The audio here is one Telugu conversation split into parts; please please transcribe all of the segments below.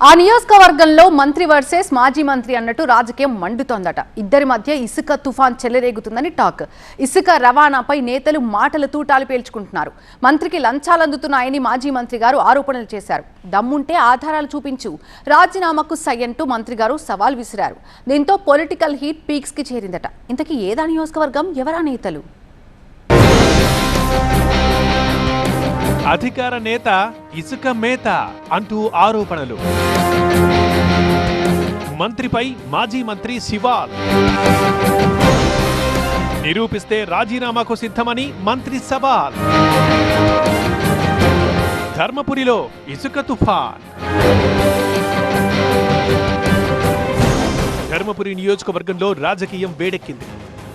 ఆ నియోజకవర్గంలో మంత్రి వర్సెస్ మాజీ మంత్రి అన్నట్టు రాజకీయం మండుతోందట. ఇద్దరి మధ్య ఇసుక తుఫాన్ చెలరేగుతుందని టాక్. ఇసుక రవాణాపై నేతలు మాటల తూటాలు పేల్చుకుంటున్నారు. మంత్రికి లంచాలు అందుతున్నాయని మాజీ మంత్రి గారు ఆరోపణలు చేశారు. దమ్ముంటే ఆధారాలు చూపించు, రాజీనామాకు సై అంటూ మంత్రి గారు సవాల్ విసిరారు. దీంతో పొలిటికల్ హీట్ పీక్స్ కి చేరిందట. ఇంతకీ ఏదా నియోజకవర్గం, ఎవరా నేతలు? అధికార నేత ఇసుక మేత అంటూ ఆరోపణలు. మంత్రిపై మాజీ మంత్రి శివాల్. నిరూపిస్తే రాజీనామాకు సిద్ధమని మంత్రి సవాల్. ధర్మపురిలో ఇసుక తుఫాన్. ధర్మపురి నియోజకవర్గంలో రాజకీయం వేడెక్కింది.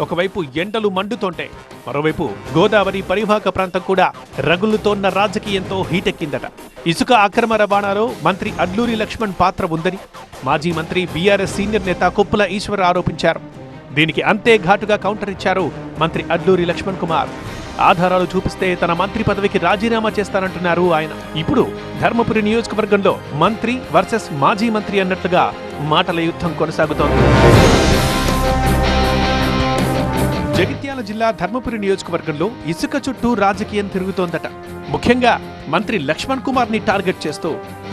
ఒకవైపు ఎండలు మండుతోంటే మరోవైపు గోదావరి పరివాహక ప్రాంతం కూడా రగులుతోన్న రాజకీయంతో హీటెక్కిందట. ఇసుక అక్రమ రవాణాలో మంత్రి అడ్లూరి లక్ష్మణ్ పాత్ర ఉందని మాజీ మంత్రి బీఆర్ఎస్ సీనియర్ నేత కొప్పుల ఈశ్వర్ ఆరోపించారు. దీనికి అంతే ఘాటుగా కౌంటర్ ఇచ్చారు మంత్రి అడ్లూరి లక్ష్మణ్ కుమార్. ఆధారాలు చూపిస్తే తన మంత్రి పదవికి రాజీనామా చేస్తానంటున్నారు ఆయన. ఇప్పుడు ధర్మపురి నియోజకవర్గంలో మంత్రి వర్సెస్ మాజీ మంత్రి అన్నట్లుగా మాటల యుద్ధం కొనసాగుతోంది. జగిత్యాల జిల్లా ధర్మపురి నియోజకవర్గంలో ఇసుక చుట్టూ రాజకీయం తిరుగుతోందట. ముఖ్యంగా మంత్రి లక్ష్మణ్ కుమార్ ని టార్గెట్ చేస్తూ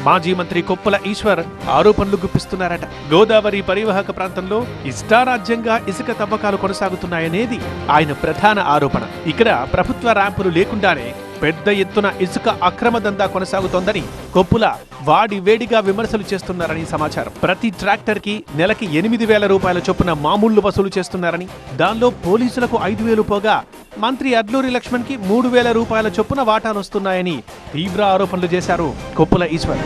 మాజీ మంత్రి కొప్పుల ఈశ్వర్ ఆరోపణలు గుప్పిస్తున్నారట. గోదావరి పరివాహక ప్రాంతంలో ఇష్టారాజ్యంగా ఇసుక తవ్వకాలు కొనసాగుతున్నాయనేది ఆయన ప్రధాన ఆరోపణ. ఇక్కడ ప్రభుత్వ ర్యాంపులు లేకుండానే పెద్ద ఎత్తున ఇసుక అక్రమ దందా కొనసాగుతోందని కొప్పుల వాడి వేడిగా విమర్శలు చేస్తున్నారని సమాచారం. ప్రతి ట్రాక్టర్ కి నెలకి 8,000 రూపాయల చొప్పున మామూళ్లు వసూలు చేస్తున్నారని, దానిలో పోలీసులకు 5,000 పోగా మంత్రి అడ్లూరి లక్ష్మణ్ కి 3,000 రూపాయల చొప్పున వాటాలొస్తున్నాయని తీవ్ర ఆరోపణలు చేశారు కొప్పుల ఈశ్వర్.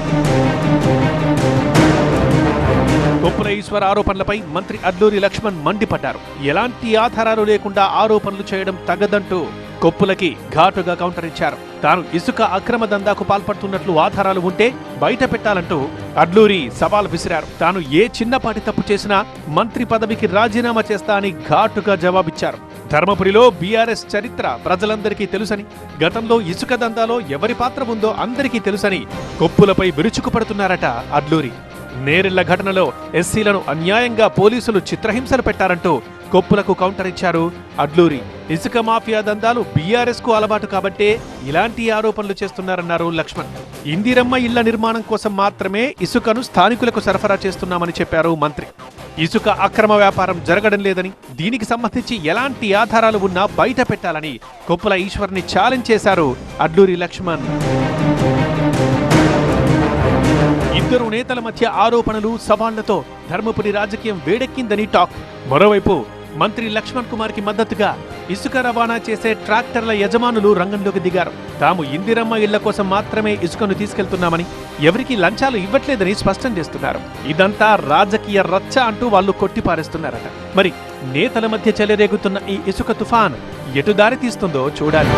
కొప్పుల ఈశ్వర్ ఆరోపణలపై మంత్రి అడ్లూరి లక్ష్మణ్ మండిపడ్డారు. ఎలాంటి ఆధారాలు లేకుండా ఆరోపణలు చేయడం తగదంటూ కొప్పులకి ఘాటుగా కౌంటర్ ఇచ్చారు. తాను ఇసుక అక్రమ దందాకు పాల్పడుతున్నట్లు ఆధారాలు ఉంటే బయట పెట్టాలంటూ అడ్లూరి సవాల్ విసిరారు. తాను ఏ చిన్నపాటి తప్పు చేసినా మంత్రి పదవికి రాజీనామా చేస్తా అని ఘాటుగా జవాబిచ్చారు. ధర్మపురిలో బీఆర్ఎస్ చరిత్ర ప్రజలందరికీ తెలుసని, గతంలో ఇసుక దందాలో ఎవరి పాత్ర ఉందో అందరికీ తెలుసని కొప్పులపై విరుచుకుపడుతున్నారట అడ్లూరి. నేరెళ్ల ఘటనలో ఎస్సీలను అన్యాయంగా పోలీసులు చిత్రహింసలు పెట్టారంటూ కొప్పులకు కౌంటర్ ఇచ్చారు అడ్లూరి. ఇసుక మాఫియా దందాలు బీఆర్ఎస్ కు అలవాటు కాబట్టే ఇలాంటి ఆరోపణలు చేస్తున్నారన్నారు లక్ష్మణ్. ఇందిరమ్మ ఇళ్ల నిర్మాణం కోసం మాత్రమే ఇసుకను స్థానికులకు సరఫరా చేస్తున్నామని చెప్పారు మంత్రి. ఇసుక అక్రమ వ్యాపారం జరగడం లేదని, దీనికి సంబంధించి ఎలాంటి ఆధారాలు ఉన్నా బయట పెట్టాలని కొప్పుల ఈశ్వర్ని ఛాలెంజ్ చేశారు అడ్లూరి లక్ష్మణ్. ఇద్దరు నేతల మధ్య ఆరోపణలు, సవాళ్లతో ధర్మపురి రాజకీయం వేడెక్కిందని టాక్. మరోవైపు మంత్రి లక్ష్మణ్ కుమార్ కి మద్దతుగా ఇసుక రవాణా చేసే ట్రాక్టర్ల యజమానులు రంగంలోకి దిగారు. తాము ఇందిరమ్మ ఇళ్ల కోసం మాత్రమే ఇసుకను తీసుకెళ్తున్నామని, ఎవరికి లంచాలు ఇవ్వట్లేదని స్పష్టం చేస్తున్నారు. ఇదంతా రాజకీయ రచ్చ అంటూ వాళ్ళు కొట్టిపారేస్తున్నారట. మరి నేతల మధ్య చెలరేగుతున్న ఈ ఇసుక తుఫాన్ ఎటు దారి తీస్తుందో చూడాలి.